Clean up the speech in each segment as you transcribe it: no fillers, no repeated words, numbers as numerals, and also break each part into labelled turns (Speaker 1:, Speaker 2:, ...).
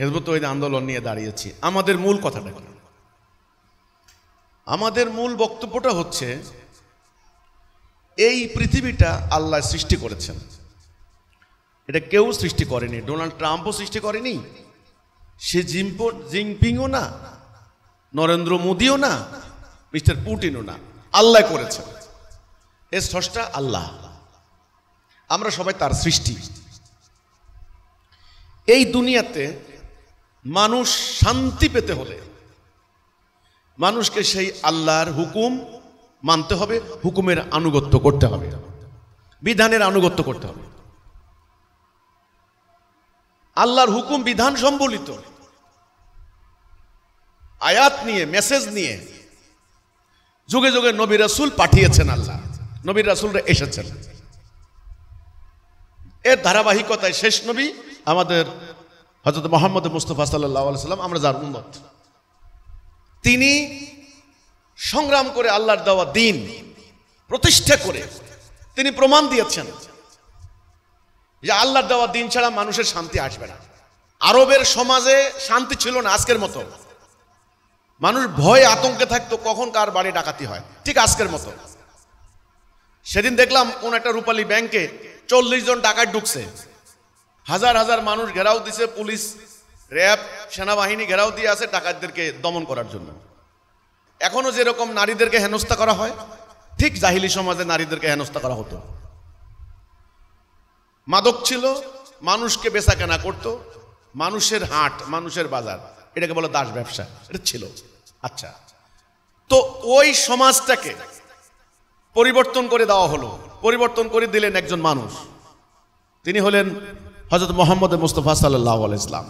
Speaker 1: Hizb ut তৌহিদ আন্দোলন নিয়ে দাঁড়িয়েছি। আমাদের মূল কথাটা কি? আমাদের মূল বক্তব্যটা হচ্ছে এই পৃথিবীটা আল্লাহ সৃষ্টি করেছেন, এটা কেউ সৃষ্টি করেনি। ডোনাল্ড ট্রাম্পও সৃষ্টি করেনি, শি জিনপিংও না, নরেন্দ্র মোদিও না, মিস্টার পুটিনও না, আল্লাহ করেছেন। এর স্রষ্টা আল্লাহ, আমরা সবাই তার সৃষ্টি। এই দুনিয়াতে মানুষ শান্তি পেতে হলে মানুষকে সেই আল্লাহর হুকুম মানতে হবে, হুকুমের আনুগত্য করতে হবে, বিধানের আনুগত্য করতে হবে। আল্লাহর হুকুম বিধান সম্বলিত আয়াত নিয়ে, মেসেজ নিয়ে যুগে যুগে নবী রাসূল পাঠিয়েছেন আল্লাহ, নবী রাসূলরা এসেছেন। এর ধারাবাহিকতায় শেষ নবী আমাদের হযরত মুহাম্মদ মুস্তাফা সাল্লাল্লাহু আলাইহি সাল্লাম, আমরা যার উম্মত, তিনি সংগ্রাম করে আল্লাহর দেওয়া দ্বীন প্রতিষ্ঠা করে তিনি প্রমাণ দিয়েছেন যে আল্লাহর দেওয়া দ্বীন ছাড়া মানুষের শান্তি আসবে না। আরবের সমাজে শান্তি ছিল না আজকের মতো, মানুষ ভয়ে আতঙ্কে থাকতো কখন কার বাড়ি ডাকাতি হয়, ঠিক আজকের মতো। সেদিন দেখলাম কোন একটা রূপালী ব্যাংকে 40 জন ডাকাত ঢুকছে, হাজার হাজার মানুষ ঘেরাও দিছে, পুলিশ, র্যাব, সেনাবাহিনী ঘেরাও দিয়ে আছে ডাকাতদেরকে দমন করার জন্য। এখনো যেরকম নারীদেরকে হেনস্থা করা হয়, ঠিক জাহিলি সমাজে নারীদেরকে হেনস্থা করা হতো। মাদক ছিল, মানুষকে বেচা কেনা করতো, মানুষের হাট, মানুষের বাজার, এটাকে বলে দাস ব্যবসা, এটা ছিল। আচ্ছা, তো ওই সমাজটাকে পরিবর্তন করে দেওয়া হলো, পরিবর্তন করে দিলেন একজন মানুষ, তিনি হলেন হযরত মুহাম্মদ মুস্তাফা সাল্লাল্লাহু আলাইহি সাল্লাম।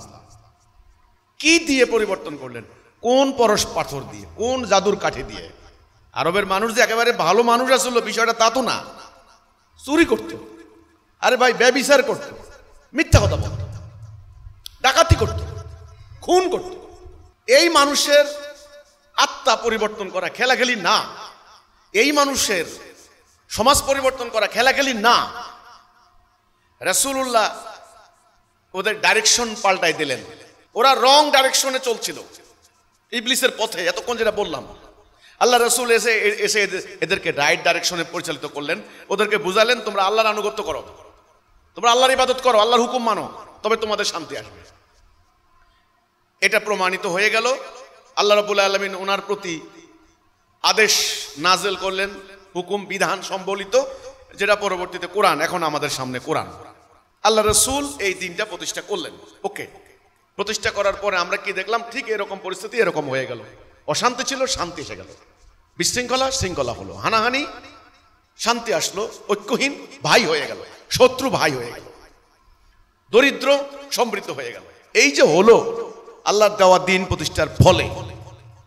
Speaker 1: কি দিয়ে পরিবর্তন করলেন? কোন পরশ পাথর দিয়ে, কোন জাদুর কাঠি দিয়ে? আরবের মানুষ যে একেবারে ভালো মানুষ আসলে বিষয়টা তা তো না। চুরি করতো, আরে ভাই ব্যভিচার করতো, মিথ্যা কথা বলতো, ডাকাতি করতো, খুন করতো। এই মানুষের আত্মা পরিবর্তন করা খেলাখেলি না, এই মানুষের সমাজ পরিবর্তন করা খেলাখেলি না। রাসূলুল্লাহ ওদের ডাইরেকশন পাল্টাই দিলেন, ওরা রং ডাইরেকশনে চলছিল, ইবলিসের পথে। এতক্ষণ যেটা বললাম, আল্লাহ রাসূল এসে এদেরকে রাইট ডাইরেকশনে পরিচালিত করলেন, ওদেরকে বুঝালেন তোমরা আল্লাহর আনুগত্য করো, তোমরা আল্লাহর ইবাদত করো, আল্লাহর হুকুম মানো, তবে তোমাদের শান্তি আসবে। এটা প্রমাণিত হয়ে গেল। আল্লাহ রাব্বুল আলামিন ওনার প্রতি আদেশ নাজেল করলেন, হুকুম বিধান সম্বলিত, যেটা পরবর্তীতে কোরআন, এখন আমাদের সামনে কোরআন। আল্লাহ রাসূল এই দিনটা প্রতিষ্ঠা করলেন। ওকে, প্রতিষ্ঠা করার পরে আমরা কি দেখলাম? ঠিক এরকম পরিস্থিতি এরকম হয়ে গেল। অশান্তি ছিল, শান্তি এসে গেল। বিশৃঙ্খলা, শৃঙ্খলা হলো, হানাহানি, শান্তি আসলো, ঐক্যহীন ভাই হয়ে গেল, শত্রু ভাই হয়ে গেল, দরিদ্র সমৃদ্ধ হয়ে গেল। এই যে হলো আল্লাহর দেওয়া দ্বীন প্রতিষ্ঠার ফলে,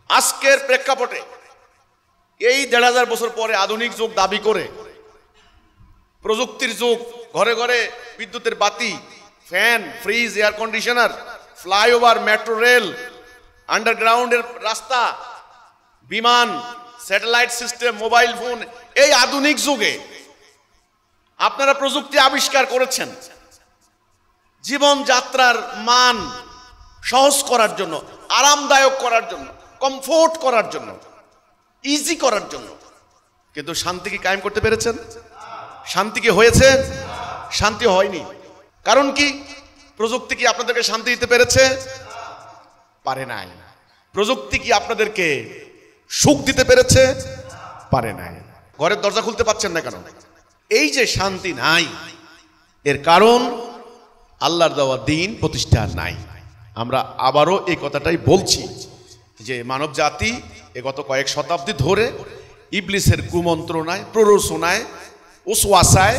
Speaker 1: আজকের প্রেক্ষাপটে এই ১৫০০ বছর পরে আধুনিক যুগ দাবি করে, প্রযুক্তির যুগ, ঘরে ঘরে বিদ্যুতের বাতি, fan, fridge, air conditioner, flyover, metro rail, আন্ডারগ্রাউন্ডের রাস্তা, বিমান, স্যাটেলাইট সিস্টেম, মোবাইল ফোন, এই আধুনিক যুগে আপনারা প্রযুক্তি আবিষ্কার করেছেন জীবনযাত্রার মান সহজ করার জন্য, আরামদায়ক করার জন্য, কমফোর্ট করার জন্য, ইজি করার জন্য। কিন্তু শান্তি কি কায়েম করতে পেরেছেন? শান্তি কি হয়েছে? শান্তি হয়নি। কারণ কি? প্রযুক্তি কি আপনাদেরকে শান্তি দিতে পেরেছে? পারে নাই। প্রযুক্তি কি আপনাদেরকে সুখ দিতে পেরেছে? পারে নাই। ঘরের দরজা খুলতে পারছেন না কেন? এই যে শান্তি নাই, এর কারণ আল্লাহর দেওয়া দ্বীন প্রতিষ্ঠা নাই। আমরা আবারও এই কথাটাই বলছি যে মানব জাতি গত কয়েক শতাব্দী ধরে ইবলিসের কুমন্ত্রণায়, প্ররোচনায়, ওয়াসওয়াসায়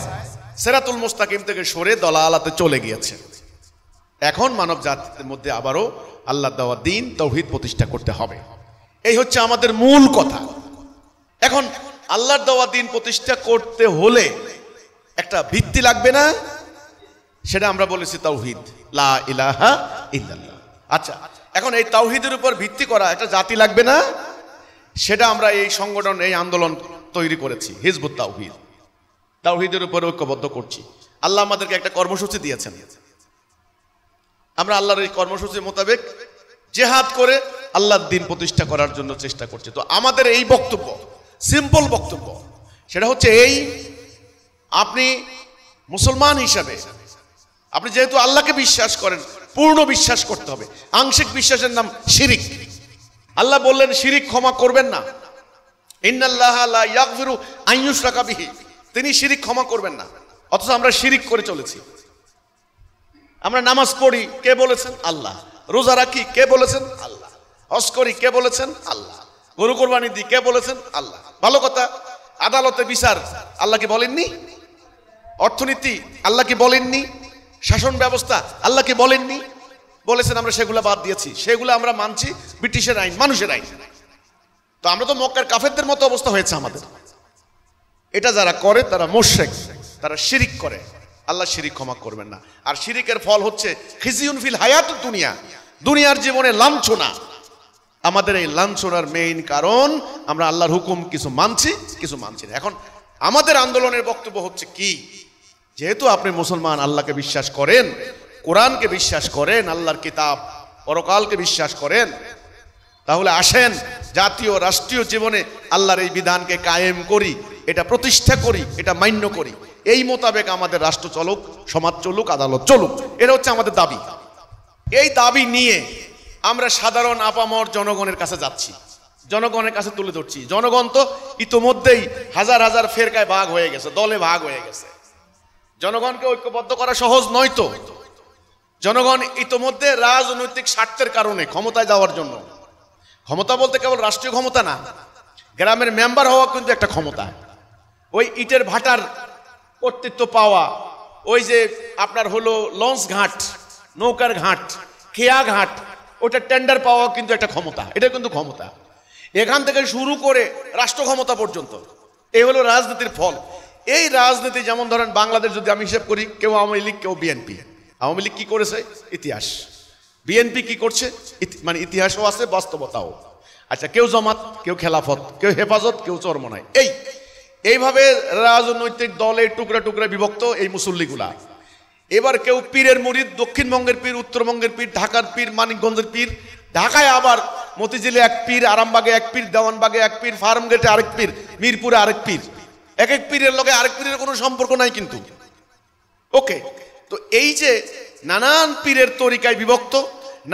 Speaker 1: সিরাতুল মুস্তাকিম থেকে সরে দলালাতে চলে গিয়েছে। এখন মানব জাতির মধ্যে আবারও আল্লাহর দেওয়া দ্বীন তাওহীদ প্রতিষ্ঠা করতে হবে। এই হচ্ছে আমাদের মূল কথা। এখন আল্লাহর দেওয়া দ্বীন প্রতিষ্ঠা করতে হলে একটা ভিত্তি লাগবে না? সেটা আমরা বলেছি তাওহীদ, লা ইলাহা ইল্লাল্লাহ। আচ্ছা, এখন এই তাওহীদের উপর ভিত্তি করা একটা জাতি লাগবে না? সেটা আমরা এই সংগঠন, এই আন্দোলন তৈরি করেছি, হিজবুত তাওহীদ। তাওহীদের উপর ঐক্যবদ্ধ করছি। আল্লাহ আমাদেরকে একটা কর্মসূচি দিয়েছেন, আমরা আল্লাহর এই কর্মসূচি মোতাবেক জেহাদ করে আল্লাহর দ্বীন প্রতিষ্ঠা করার জন্য চেষ্টা করছি। তো আমাদের এই বক্তব্য, সিম্পল বক্তব্য, সেটা হচ্ছে এই, আপনি মুসলমান হিসাবে আপনি যেহেতু আল্লাহকে বিশ্বাস করেন, পূর্ণ বিশ্বাস করতে হবে। আংশিক বিশ্বাসের নাম শিরিক। আল্লাহ বললেন শিরিক ক্ষমা করবেন না, ইন্নাল্লাহা লা ইয়াগফিরু আন ইউশরাকা বিহি, তিনি শিরিক ক্ষমা করবেন না। অথচ আমরা শিরিক করে চলেছি। আমরা নামাজ পড়ি, কে বলেছেন? আল্লাহ। রোজা রাখি, কে বলেছেন? আল্লাহ। হজ করি, কে বলেছেন? আল্লাহ। গরু কোরবানি দিই, কে বলেছেন? আল্লাহ। ভালো কথা, আদালতে বিচার আল্লাহ কি বলেননি? অর্থনীতি আল্লাহ কি বলেননি? শাসন ব্যবস্থা আল্লাহ কি বলেননি? বলেছেন, আমরা সেগুলো বাদ দিয়েছি, সেগুলো আমরা মানছি ব্রিটিশের আইন, মানুষের আইন। তো আমরা তো মক্কার কাফেরদের মতো অবস্থা হয়েছে আমাদের। এটা যারা করে তারা মুশরিক, তারা শিরিক করে। আল্লাহ শিরিক ক্ষমা করবেন না। আর শিরিকের ফল হচ্ছে খিজিউন ফিল হায়াতুদ দুনিয়া, দুনিয়ার জীবনে লাঞ্ছনা। আমাদের এই লাঞ্ছনার মেইন কারণ আমরা আল্লাহর হুকুম কিছু মানছি, কিছু মানছি না। এখন আমাদের আন্দোলনের বক্তব্য হচ্ছে কি, যেহেতু আপনি মুসলমান, আল্লাহকে বিশ্বাস করেন, কোরআনকে বিশ্বাস করেন, আল্লাহর কিতাব পরকালকে বিশ্বাস করেন, তাহলে আসেন জাতীয় রাষ্ট্রীয় জীবনে আল্লাহর এই বিধানকে কায়েম করি, এটা প্রতিষ্ঠা করি, এটা মান্য করি। এই মোতাবেক আমাদের রাষ্ট্র চলুক, সমাজ চলুক, আদালত চলুক। এটা হচ্ছে আমাদের দাবি। এই দাবি নিয়ে আমরা সাধারণ আপামর জনগণের কাছে যাচ্ছি, জনগণের কাছে তুলে ধরছি। জনগণ তো ইতোমধ্যেই হাজার হাজার ফেরকায় ভাগ হয়ে গেছে, দলে ভাগ হয়ে গেছে। জনগণকে ঐক্যবদ্ধ করা সহজ নয়। তো জনগণ ইতোমধ্যে রাজনৈতিক স্বার্থের কারণে ক্ষমতায় যাওয়ার জন্য, ক্ষমতা বলতে কেবল রাষ্ট্রীয় ক্ষমতা না, গ্রামের মেম্বার হওয়া কিন্তু একটা ক্ষমতা। ওই ইটের ভাটার কর্তৃত্ব পাওয়া, ওই যে আপনার হলো লঞ্চ ঘাট, নৌকার ঘাট, খেয়া ঘাট, ওটা টেন্ডার পাওয়া কিন্তু একটা ক্ষমতা। এটা কিন্তু ক্ষমতা। এখান থেকে শুরু করে রাষ্ট্র ক্ষমতা পর্যন্ত, এই হলো রাজনীতির ফল। এই রাজনীতি যেমন ধরেন বাংলাদেশ যদি আমি হিসেব করি, কেউ আওয়ামী লীগ, কেউ বিএনপি। আওয়ামী লীগ কি করেছে? ইতিহাস। বিএনপি কি করছে? মানে ইতিহাসও আছে, বাস্তবতাও। আচ্ছা, কেউ জামাত, কেউ খেলাফত, কেউ হেফাজত, কেউ চরমনাই। এইভাবে রাজনৈতিক দলে টুকরা টুকরা বিভক্ত এই মুসল্লিগুলা। এবার কেউ পীরের মুরিদ, দক্ষিণবঙ্গের পীর, উত্তরবঙ্গের পীর, ঢাকার পীর, মানিকগঞ্জের পীর, ঢাকায় আবার মতিঝিলে এক পীর, আরামবাগে এক পীর, দেওয়ানবাগে এক পীর, ফার্মগেটে আরেক পীর, মিরপুরে আরেক পীর। এক এক পীরের লগে আরেক পীরের কোনো সম্পর্ক নাই কিন্তু। ওকে, তো এই যে নানান পীরের তরিকায় বিভক্ত,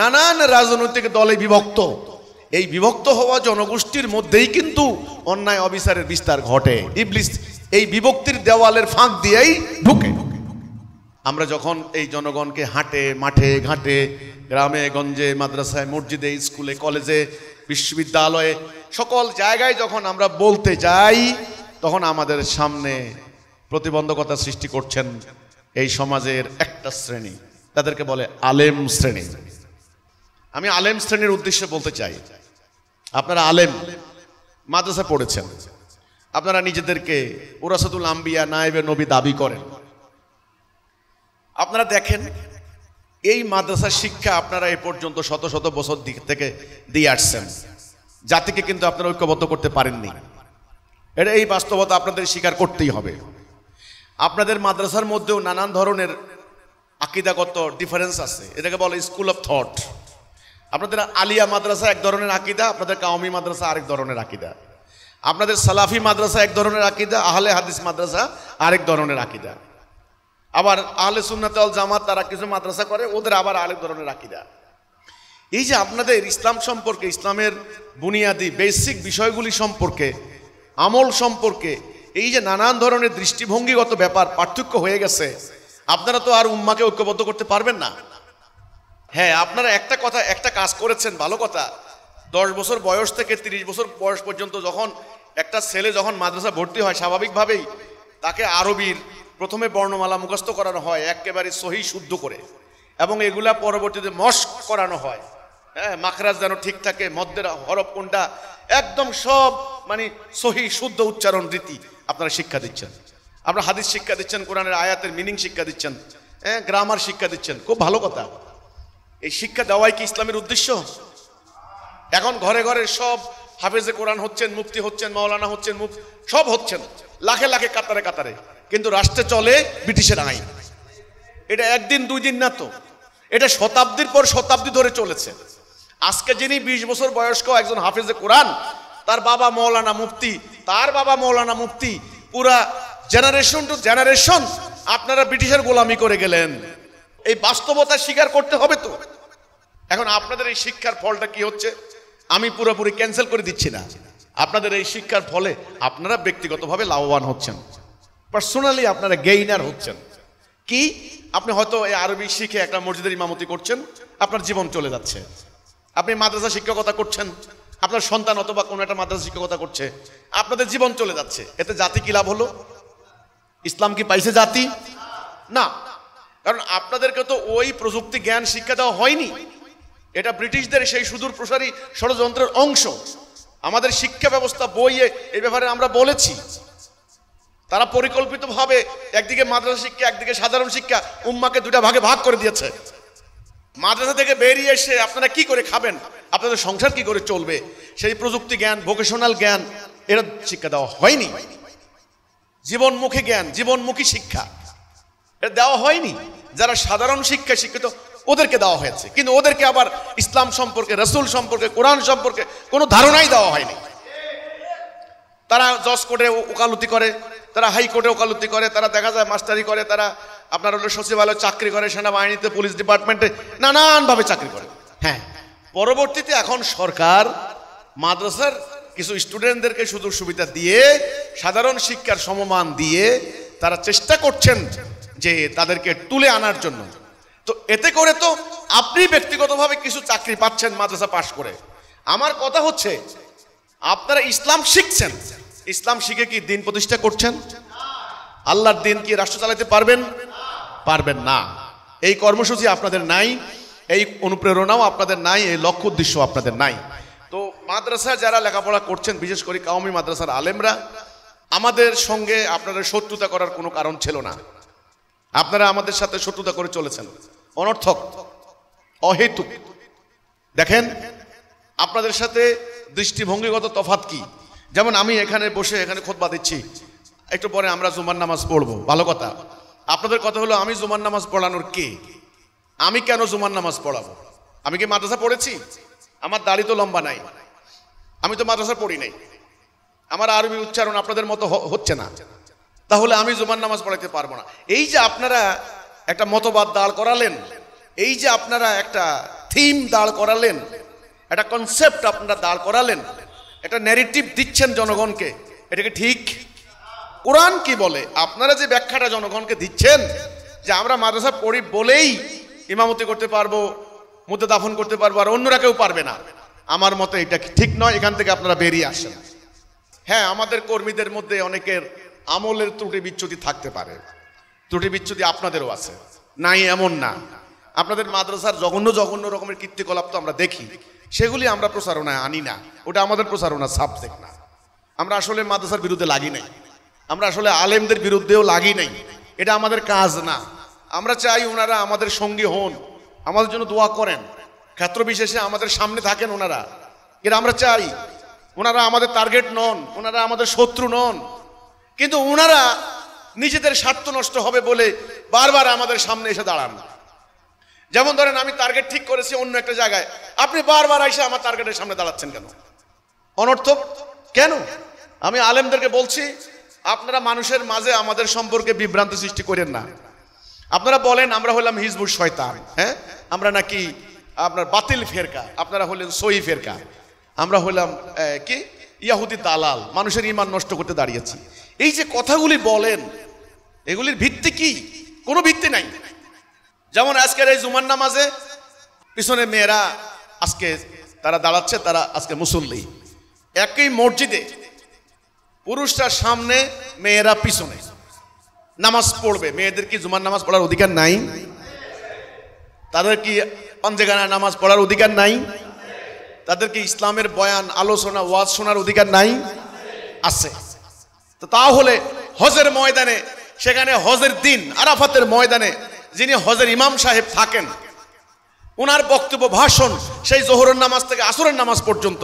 Speaker 1: নানান রাজনৈতিক দলে বিভক্ত, এই বিভক্ত হওয়া জনগোষ্ঠীর মধ্যেই কিন্তু অন্যায় অবিচারের বিস্তার ঘটে। ইবলিস এই বিভক্তির দেওয়ালের ফাঁক দিয়েই ঢুকে। আমরা যখন এই জনগণকে হাটে, মাঠে, ঘাটে, গ্রামে গঞ্জে, মাদ্রাসায়, মসজিদে, স্কুলে, কলেজে, বিশ্ববিদ্যালয়ে, সকল জায়গায় যখন আমরা বলতে যাই, তখন আমাদের সামনে প্রতিবন্ধকতা সৃষ্টি করছেন এই সমাজের একটা শ্রেণী, তাদেরকে বলে আলেম শ্রেণী। আমি আলেম শ্রেণীর উদ্দেশ্যে বলতে চাই, আপনারা আলেম, মাদ্রাসা পড়েছেন, আপনারা নিজেদেরকে ওরাসাতুল আম্বিয়া, নায়েবে নবী দাবি করেন। আপনারা দেখেন এই মাদ্রাসার শিক্ষা আপনারা এ পর্যন্ত শত শত বছর দিক থেকে দিয়ে আসছেন, জাতিকে কিন্তু আপনারা ঐক্যবদ্ধ করতে পারেননি। এটা এই বাস্তবতা আপনাদের স্বীকার করতেই হবে। আপনাদের মাদ্রাসার মধ্যেও নানান ধরনের আকীদাগত ডিফারেন্স আছে, এটাকে বলে স্কুল অফ থট। আপনাদের আলিয়া মাদ্রাসা এক ধরনের আকীদা, আপনাদের কাওমি মাদ্রাসা আরেক ধরনের আকীদা। আপনাদের সালাফি মাদ্রাসা এক ধরনের আকীদা, আহলে হাদিস মাদ্রাসা আরেক ধরনের আকীদা। আবার আহলে সুন্নাত ওয়াল জামাত তারা কিছু মাদ্রাসা করে, ওদের আবার আরেক ধরনের আকীদা। এই যে আপনাদের ইসলাম সম্পর্কে, ইসলামের বুনিয়াদি বেসিক বিষয়গুলি সম্পর্কে, আমল সম্পর্কে এই যে নানান ধরনের দৃষ্টিভঙ্গিগত ব্যাপার পার্থক্য হয়ে গেছে, আপনারা তো আর উম্মাকে ঐক্যবদ্ধ করতে পারবেন না। হ্যাঁ, আপনারা একটা কাজ করেছেন, ভালো কথা। 10 বছর বয়স থেকে 30 বছর বয়স পর্যন্ত যখন একটা ছেলে যখন মাদ্রাসা ভর্তি হয়, স্বাভাবিকভাবেই তাকে আরবির প্রথমে বর্ণমালা মুখস্থ করানো হয় একেবারে সহি শুদ্ধ করে, এবং এগুলা পরবর্তীতে মস্ক করানো হয়। হ্যাঁ, মাখরাজ যেন ঠিক থাকে, মধ্যের হরফ কোনটা, একদম সব মানে সহি শুদ্ধ উচ্চারণ রীতি আপনারা শিক্ষা দিচ্ছেন। আপনারা হাদিস শিক্ষা দিচ্ছেন, কোরআনের আয়াতের মিনিং শিক্ষা দিচ্ছেন, হ্যাঁ, গ্রামার শিক্ষা দিচ্ছেন, খুব ভালো কথা। এই শিক্ষা দেওয়াই কি ইসলামের উদ্দেশ্য? এখন ঘরে ঘরে সব হাফেজে কোরআন হচ্ছেন, মুফতি হচ্ছেন, মাওলানা হচ্ছেন, সব হচ্ছেন, লাখে লাখে কাতারে কাতারে, কিন্তু রাষ্ট্রে চলে ব্রিটিশের আইন। এটা একদিন দুই দিন না তো, এটা শতাব্দীর পর শতাব্দী ধরে চলেছে। আজকে যিনি 20 বছর বয়স্ক একজন হাফেজে কোরআন, তার বাবা মৌলানা মুফতি, তার বাবা মৌলানা মুফতি, পুরা জেনারেশন টু জেনারেশন আপনারা ব্রিটিশের গোলামি করে গেলেন। এই বাস্তবতা স্বীকার করতে হবে তো। এখন আপনাদের এই শিক্ষার ফলটা কি হচ্ছে? আমি পুরোপুরি ক্যান্সেল করে দিচ্ছি না। আপনাদের এই শিক্ষার ফলে আপনারা ব্যক্তিগতভাবে লাভবান হচ্ছেন, পার্সোনালি আপনারা গেইনার হচ্ছেন। কি? আপনি হয়তো এই আরবি শিখে একটা মসজিদের ইমামতি করছেন, আপনার জীবন চলে যাচ্ছে। আপনি মাদ্রাসা শিক্ষকতা করছেন, আপনার সন্তান অথবা কোনো একটা মাদ্রাসা শিক্ষকতা করছে, আপনাদের জীবন চলে যাচ্ছে। এতে জাতি কি লাভ হলো? ইসলাম কি পাইছে জাতি? না, কারণ আপনাদেরকে তো ওই প্রযুক্তি জ্ঞান শিক্ষা দেওয়া হয়নি। এটা ব্রিটিশদের সেই সুদূর প্রসারী ষড়যন্ত্রের অংশ। আমাদের শিক্ষা ব্যবস্থা বইয়ে এই ব্যাপারে আমরা বলেছি। তারা পরিকল্পিতভাবে একদিকে মাদ্রাসা শিক্ষা, একদিকে সাধারণ শিক্ষা, উম্মাকে দুটা ভাগে ভাগ করে দিয়েছে। মাদ্রাসা থেকে বেরিয়ে এসে আপনারা কি করে খাবেন, আপনাদের সংসার কি করে চলবে, সেই প্রযুক্তি জ্ঞান, ভোকেশনাল জ্ঞান এরা শিক্ষা দেওয়া হয়নি। জীবনমুখী জ্ঞান, জীবনমুখী শিক্ষা এটা দেওয়া হয়নি। যারা সাধারণ শিক্ষা শিক্ষিত ওদেরকে দেওয়া হয়েছে, কিন্তু ওদেরকে আবার ইসলাম সম্পর্কে, রাসূল সম্পর্কে, কোরআন সম্পর্কে কোনো ধারণাই দেওয়া হয়নি। তারা জজ কোর্টে ওকালতি করে, তারা হাইকোর্টে ওকালতি করে, তারা দেখা যায় মাস্টারি করে, তারা আপনার হলো সচিবালয় চাকরি করে, সেনাবাহিনীতে, পুলিশ ডিপার্টমেন্টে নানানভাবে চাকরি করে। হ্যাঁ, পরবর্তীতে এখন সরকার মাদ্রাসার কিছু স্টুডেন্টদেরকে সুযোগ সুবিধা দিয়ে, সাধারণ শিক্ষার সমমান দিয়ে তারা চেষ্টা করছেন যে তাদেরকে তুলে আনার জন্য। তো এতে করে তো আপনি ব্যক্তিগতভাবে কিছু চাকরি পাচ্ছেন মাদ্রাসা পাশ করে। আমার কথা হচ্ছে আপনারা ইসলাম শিখছেন, ইসলাম শিখে কি দিন প্রতিষ্ঠা করছেন? আল্লাহর দিন কি রাষ্ট্র চালাতে পারবেন? পারবেন না। এই কর্মসূচি আপনাদের নাই, এই অনুপ্রেরণাও আপনাদের নাই, এই লক্ষ্য উদ্দেশ্য আপনাদের নাই। তো মাদ্রাসা যারা লেখাপড়া করছেন, বিশেষ করে কওমি মাদ্রাসার আলেমরা, আমাদের সঙ্গে আপনাদের শত্রুতা করার কোনো কারণ ছিল না। আপনারা আমাদের সাথে শত্রুতা করে চলেছেন, অনর্থক, অহেতুক। দেখেন আপনাদের সাথে দৃষ্টিভঙ্গিগত তফাৎ কি। যেমন আমি এখানে বসে এখানে খুতবা দিচ্ছি, একটু পরে আমরা জুমার নামাজ পড়বো, ভালো কথা। আপনাদের কথা হলো আমি জুমার নামাজ পড়ানোর কে? আমি কেন জুমার নামাজ পড়াবো? আমি কি মাদ্রাসা পড়েছি? আমার দাড়ি তো লম্বা নাই, আমি তো মাদ্রাসা পড়ি নাই, আমার আরবি উচ্চারণ আপনাদের মতো হচ্ছে না, তাহলে আমি জুমার নামাজ পড়াইতে পারবো না। এই যে আপনারা একটা মতবাদ দাঁড় করালেন, এই যে আপনারা একটা থিম দাঁড় করালেন, একটা কনসেপ্ট আপনারা দাঁড় করালেন, একটা ন্যারেটিভ দিচ্ছেন জনগণকে, এটাকে ঠিক? কোরআন কি বলে? আপনারা যে ব্যাখ্যাটা জনগণকে দিচ্ছেন যে আমরা মাদ্রাসা পড়ি বলেই ইমামতি করতে পারবো, মুদ্দা দাফন করতে পারবো, আর অন্যরা কেউ পারবে না, আমার মতে এটা ঠিক নয়। এখান থেকে আপনারা বেরিয়ে আসেন। হ্যাঁ, আমাদের কর্মীদের মধ্যে অনেকের আমলের ত্রুটি বিচ্যুতি থাকতে পারে, ত্রুটি বিচ্যুতি আপনাদেরও আছে, নাই এমন না। আপনাদের মাদ্রাসার জঘন্য জঘন্য রকমের কীর্তিকলাপ তো আমরা দেখি, সেগুলি আমরা প্রচারণায় আনি না, ওটা আমাদের প্রচারণার সাবজেক্ট না। আমরা আসলে মাদ্রাসার বিরুদ্ধে লাগি নাই, আমরা আসলে আলেমদের বিরুদ্ধেও লাগি নাই, এটা আমাদের কাজ না। আমরা চাই ওনারা আমাদের সঙ্গী হন, আমাদের জন্য দোয়া করেন, ক্ষেত্র বিশেষে আমাদের সামনে থাকেন ওনারা, এটা আমরা চাই। ওনারা আমাদের টার্গেট নন, ওনারা আমাদের শত্রু নন, কিন্তু ওনারা নিজেদের স্বার্থ নষ্ট হবে বলে বারবার আমাদের সামনে এসে দাঁড়ান। যেমন ধরেন আমি টার্গেট ঠিক করেছি অন্য একটা জায়গায়, আপনি বারবার এসে আমার টার্গেটের সামনে দাঁড়াচ্ছেন কেন? অনর্থক কেন? আমি আলেমদেরকে বলছি, আপনারা মানুষের মাঝে আমাদের সম্পর্কে বিভ্রান্তি সৃষ্টি করেন না। আপনারা বলেন আমরা হলাম হিজবুল শয়তান, হ্যাঁ, আমরা নাকি আপনার বাতিল ফেরকা, আপনারা হলেন সহি ফেরকা, আমরা হলাম কি ইয়াহুদি দালাল, মানুষের ঈমান নষ্ট করতে দাঁড়িয়েছি। এই যে কথাগুলি বলেন, এগুলির ভিত্তি কি? কোনো ভিত্তি নাই। যেমন আজকের এই জুমার নামাজে পিছনে মেয়েরা আজকে তারা দাঁড়াচ্ছে, তারা আজকে মুসল্লি। একই মসজিদে পুরুষরা সামনে, মেয়েরা পিছনে নামাজ পড়বে। মেয়েদের কি জুমার নামাজ পড়ার অধিকার নাই? তাদের কি পাঞ্জেগানা নামাজ পড়ার অধিকার নাই? তাদের কি ইসলামের বয়ান, আলোচনা, ওয়াজ শোনার অধিকার নাই? আছে। তো তাহলে হজের ময়দানে, সেখানে হজের দিন আরাফাতের ময়দানে যিনি হজের ইমাম সাহেব থাকেন, ওনার বক্তব্য, ভাষণ, সেই জোহরের নামাজ থেকে আসরের নামাজ পর্যন্ত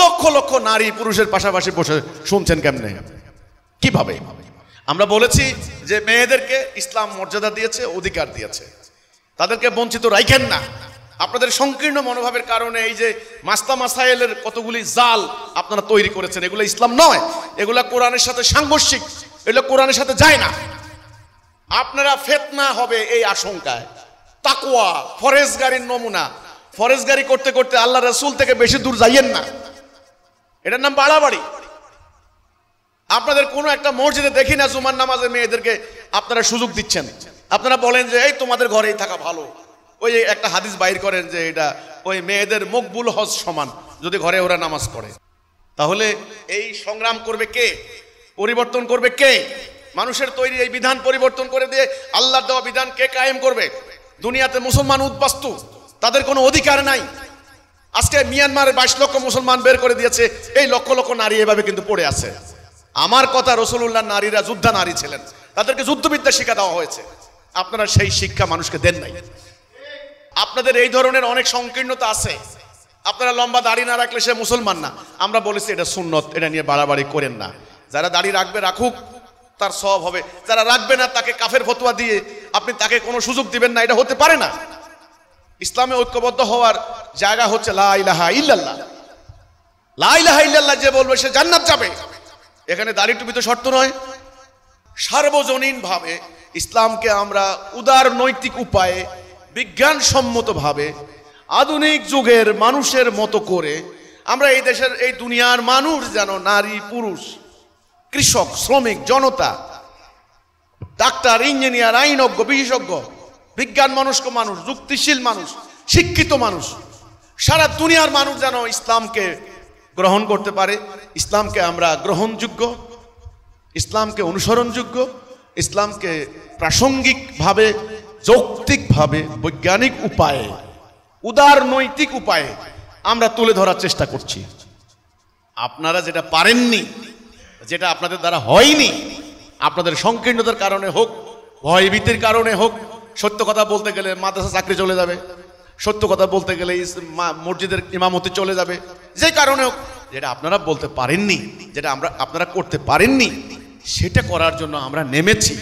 Speaker 1: লক্ষ লক্ষ নারী পুরুষের পাশাপাশি বসে শুনছেন কেমনে, কিভাবে? আমরা বলেছি যে মেয়েদেরকে ইসলাম মর্যাদা দিয়েছে, অধিকার দিয়েছে। তাদেরকে বঞ্চিত রাখেন না। আপনাদের সংকীর্ণ মনোভাবের কারণে এই যে মাস্তা মাসাইলের কতগুলি জাল আপনারা তৈরি করেছেন, এগুলো ইসলাম নয়, এগুলা কোরআনের সাথে সাংঘর্ষিক, এগুলো কোরআনের সাথে যায় না। আপনারা ফিতনা হবে এই আশঙ্কায়। তাকওয়া ফরেজগারির নমুনা, ফরেজগারি করতে করতে আল্লাহ রাসূল থেকে বেশি দূর যাইয়েন না, এটার নাম বাড়াবাড়ি। আপনাদের কোনো একটা মসজিদে দেখি না জুমার নামাজে মেয়েদেরকে আপনারা সুযোগ দিচ্ছেন। আপনারা বলেন যে এই তোমাদের ঘরেই থাকা ভালো। ওই একটা হাদিস বাইর করেন যে এটা ওই মেয়েদের মকবুল হজ সমান যদি ঘরে ওরা নামাজ পড়ে। তাহলে এই সংগ্রাম করবে কে? পরিবর্তন করবে কে? মানুষের তৈরি এই বিধান পরিবর্তন করে দিয়ে আল্লাহর দেওয়া বিধান কে কায়েম করবে? দুনিয়াতে মুসলমান উদ্বাস্তু, তাদের কোনো অধিকার নাই। আজকে মিয়ানমারে 22 লক্ষ মুসলমান বের করে দিয়েছে, এই লক্ষ লক্ষ নারী এভাবে কিন্তু পড়ে আছে। আমার কথা, রাসূলুল্লাহ নারীরা যোদ্ধা নারী ছিলেন, তাদেরকে যুদ্ধবিদ্যা শিক্ষা দেওয়া হয়েছে। আপনারা সেই শিক্ষা মানুষকে দেন নাই। আপনাদের এই ধরনের অনেক সংকীর্ণতা আছে। আপনারা লম্বা দাড়ি না রাখলে সে মুসলমান না। আমরা বলেছি এটা সুন্নত, এটা নিয়ে বাড়াবাড়ি করেন না। যারা দাড়ি রাখবে রাখুক, তার সওয়াব হবে। যারা রাখবে না তাকে কাফের ফতোয়া দিয়ে আপনি তাকে কোনো সুযোগ দিবেন না, এটা হতে পারে না। ইসলামে ঐক্যবদ্ধ হওয়ার জায়গা হচ্ছে লা ইলাহা ইল্লাল্লাহ। লা ইলাহা ইল্লাল্লাহ যে বলবে সে জান্নাত যাবে। এখানে দাড়ি টুপি তো শর্ত নয়। সার্বজনীন ভাবে ইসলামকে আমরা উদার নৈতিক উপায়ে বিজ্ঞানসম্মতভাবে আধুনিক যুগের মানুষের মতো করে আমরা এই দেশের এই দুনিয়ার মানুষ যেন নারী পুরুষ, কৃষক শ্রমিক জনতা, ডাক্তার ইঞ্জিনিয়ার আইনজ্ঞ বিশেষজ্ঞ, বিজ্ঞান মনস্ক মানুষ, যুক্তিশীল মানুষ, শিক্ষিত মানুষ, সারা দুনিয়ার মানুষ যেন ইসলামকে গ্রহণ করতে পারে। ইসলামকে আমরা গ্রহণযোগ্য, ইসলামকে অনুসরণযোগ্য, ইসলামকে প্রাসঙ্গিকভাবে যৌক্তিকভাবে বৈজ্ঞানিক উপায়ে উদার নৈতিক উপায়ে আমরা তুলে ধরার চেষ্টা করছি। আপনারা যেটা পারেননি, যেটা আপনাদের দ্বারা হয়নি, আপনাদের সংকীর্ণতার কারণে হোক, ভয়ভীতির কারণে হোক, সত্য কথা বলতে গেলে মাদ্রাসা চাকরি চলে যাবে, সত্য কথা বলতে গেলে মসজিদের ইমামতি চলে যাবে, যে কারণে হোক, যেটা আপনারা বলতে পারেননি, যেটা আপনারা করতে পারেননি, সেটা করার জন্য আমরা নেমেছি।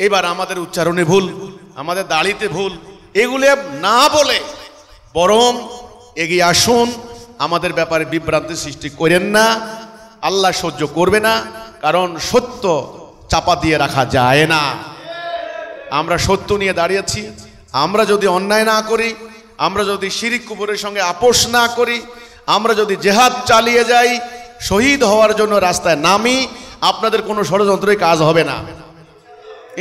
Speaker 1: এবার আমাদের উচ্চারণে ভুল, আমাদের দাড়িতে ভুল, এগুলো না বলে বরং এগিয়ে আসুন। আমাদের ব্যাপারে বিভ্রান্তি সৃষ্টি করেন না, আল্লাহ সহ্য করবে না, কারণ সত্য চাপা দিয়ে রাখা যায় না। আমরা সত্য নিয়ে দাঁড়িয়েছি। আমরা যদি অন্যায় না করি, আমরা যদি শিরিক কুফরের সঙ্গে আপোষ না করি, আমরা যদি জেহাদ চালিয়ে যাই, শহীদ হওয়ার জন্য রাস্তায় নামি, আপনাদের কোনো ষড়যন্ত্রের কাজ হবে না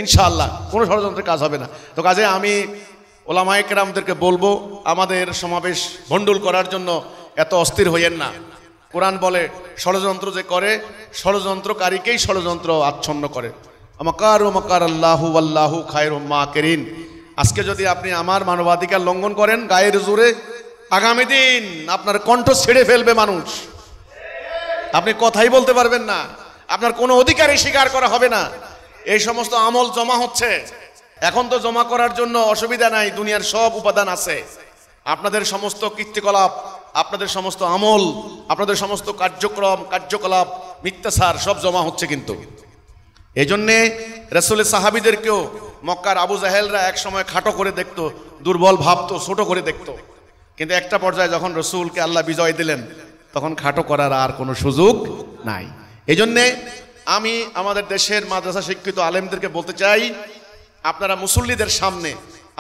Speaker 1: ইনশাআল্লাহ, কোনো ষড়যন্ত্রের কাজ হবে না। তো কাজে আমি ওলামায়ে কেরামদেরকে বলবো, আমাদের সমাবেশ ভণ্ডুল করার জন্য এত অস্থির হইয়েন না। কোরআন বলে ষড়যন্ত্র যে করে, ষড়যন্ত্রকারীকেই ষড়যন্ত্র আচ্ছন্ন করে। আমাকার মাকার আল্লাহু আল্লাহু খায়রুম মাকিরিন। আজকে যদি আপনি আমার মানবাধিকার লঙ্ঘন করেন গায়ের জোরে, আগামী দিন আপনার কণ্ঠ ছেড়ে ফেলবে মানুষ। আপনি কথাই বলতে পারবেন না, আপনার কোনো অধিকারই স্বীকার করা হবে না। এই সমস্ত আমল জমা হচ্ছে। এখন তো জমা করার জন্য অসুবিধা নাই, দুনিয়ার সব উপাদান আছে। আপনাদের সমস্ত কীর্তিকলাপ, আপনাদের সমস্ত আমল, আপনাদের সমস্ত কার্যকলাপ মিথ্যাচার সব জমা হচ্ছে। কিন্তু এই জন্যে রাসূলের সাহাবীদেরকেও মক্কার আবু জাহেলরা এক সময় খাটো করে দেখতো, দুর্বল ভাবতো, ছোট করে দেখতো। কিন্তু একটা পর্যায়ে যখন রাসূলকে আল্লাহ বিজয় দিলেন, তখন খাটো করার আর কোনো সুযোগ নাই। এই জন্যে আমি আমাদের দেশের মাদ্রাসা শিক্ষিত আলেমদেরকে বলতে চাই, আপনারা মুসল্লিদের সামনে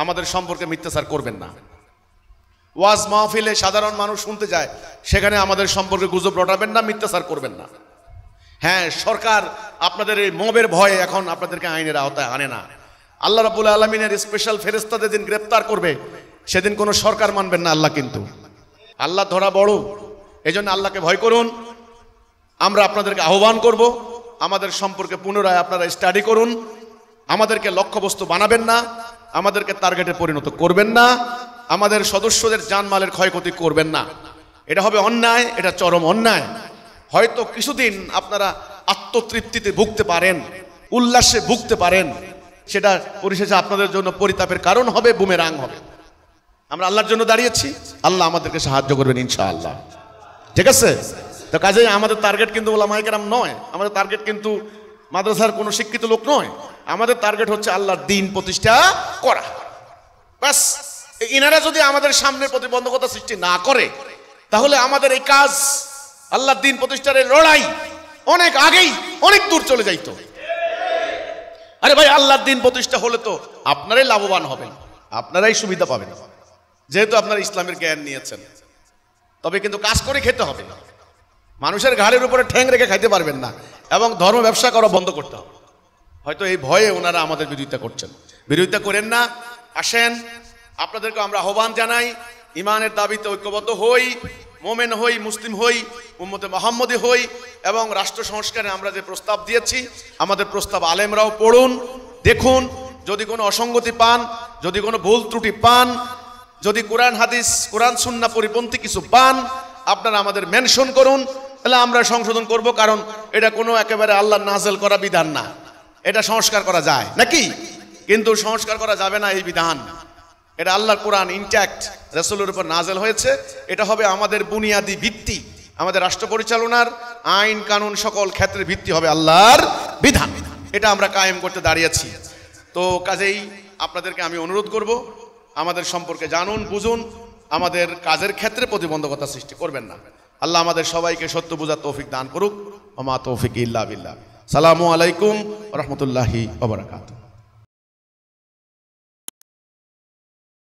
Speaker 1: আমাদের সম্পর্কে মিথ্যাচার করবেন না। ওয়াজ মাহফিলে সাধারণ মানুষ শুনতে যায়, সেখানে আমাদের সম্পর্কে গুজব রটাবেন না, মিথ্যাচার করবেন না। হ্যাঁ, সরকার আপনাদের এই মবের ভয়ে এখন আপনাদেরকে আইনের আওতায় আনে না। আল্লাহ রাব্বুল আলামিনের স্পেশাল ফেরেশতা যেদিন গ্রেপ্তার করবে, সেদিন কোনো সরকার মানবেন না আল্লাহ। কিন্তু আল্লাহ ধরা বড়, এই জন্য আল্লাহকে ভয় করুন। আমরা আপনাদেরকে আহ্বান করব, আমাদের সম্পর্কে পুনরায় আপনারা স্টাডি করুন। আমাদেরকে লক্ষ্যবস্তু বানাবেন না, আমাদেরকে টার্গেটে পরিণত করবেন না, আমাদের সদস্যদের জানমালের ক্ষয়ক্ষতি করবেন না। এটা হবে অন্যায়, এটা চরম অন্যায়। হয়তো কিছুদিন আপনারা আত্মতৃপ্তিতে ভুগতে পারেন, উল্লাসে ভুগতে পারেন, সেটা পরিশেষে আপনাদের জন্য পরিতাপের কারণ হবে, বুমেরাং হবে। আমরা আল্লাহর জন্য দাঁড়িয়েছি, আল্লাহ আমাদেরকে সাহায্য করবেন ইনশাআল্লাহ। ঠিক আছে? তো কাজে আমাদের টার্গেট কিন্তু ওলামায়ে কেরাম নয়, আমাদের টার্গেট কিন্তু মাদ্রাসার কোনো শিক্ষিত লোক নয়। আমাদের টার্গেট হচ্ছে আল্লাহর দ্বীন প্রতিষ্ঠা করা। ব্যাস ইনারা যদি আমাদের সামনে প্রতিবন্ধকতা সৃষ্টি না করে তাহলে আমাদের এই কাজ আল্লাহর দ্বীন প্রতিষ্ঠার এই লড়াই অনেক আগেই অনেক দূর চলে যাইতো। আরে ভাই, আল্লাহর দ্বীন প্রতিষ্ঠা হলে তো আপনারাই লাভবান হবেন, আপনারাই সুবিধা পাবেন, যেহেতু আপনারা ইসলামের জ্ঞান নিয়েছেন। তবে কিন্তু কাজ করে খেতে হবে, মানুষের ঘাড়ের উপরে ঠ্যাং রেখে খাইতে পারবেন না, এবং ধর্ম ব্যবসা করা বন্ধ করতে হবে। হয়তো এই ভয়ে ওনারা আমাদের বিরোধিতা করছেন, বিরোধিতা করেন না। আসেন, আপনাদেরকে আমরা আহ্বান জানাই, ইমানের দাবিতে ঐক্যবদ্ধ হই, মোমেন হই, মুসলিম হই, উম্মতে মুহাম্মদী হই, এবং রাষ্ট্র সংস্কারে আমরা যে প্রস্তাব দিয়েছি আমাদের প্রস্তাব আলেমরাও পড়ুন, দেখুন। যদি কোনো অসঙ্গতি পান, যদি কোনো ভুল ত্রুটি পান, যদি কোরআন হাদিস, কোরআন সুন্নাহ পরিপন্থী কিছু পান, আপনারা আমাদের মেনশন করুন, তাহলে আমরা সংশোধন করব। কারণ এটা কোনো একেবারে আল্লাহর নাজেল করা বিধান না, এটা সংস্কার করা যায় নাকি? কিন্তু সংস্কার করা যাবে না এই বিধান। এটা আল্লাহর কোরআন ইনট্যাক্ট রাসূলের উপর নাজেল হয়েছে, এটা হবে আমাদের বুনিয়াদি ভিত্তি। আমাদের রাষ্ট্র পরিচালনার আইন কানুন সকল ক্ষেত্রে ভিত্তি হবে আল্লাহর বিধান। এটা আমরা কায়েম করতে দাঁড়িয়েছি। তো কাজেই আপনাদেরকে আমি অনুরোধ করব, আমাদের সম্পর্কে জানুন, বুঝুন, আমাদের কাজের ক্ষেত্রে প্রতিবন্ধকতা সৃষ্টি করবেন না। আল্লাহ আমাদের সবাইকে সত্য বোঝার তৌফিক দান করুক। ওমা তৌফিক ইল্লা বিল্লাহ। সালামু আলাইকুম ওয়া রাহমাতুল্লাহি ওয়া বারাকাতুহু।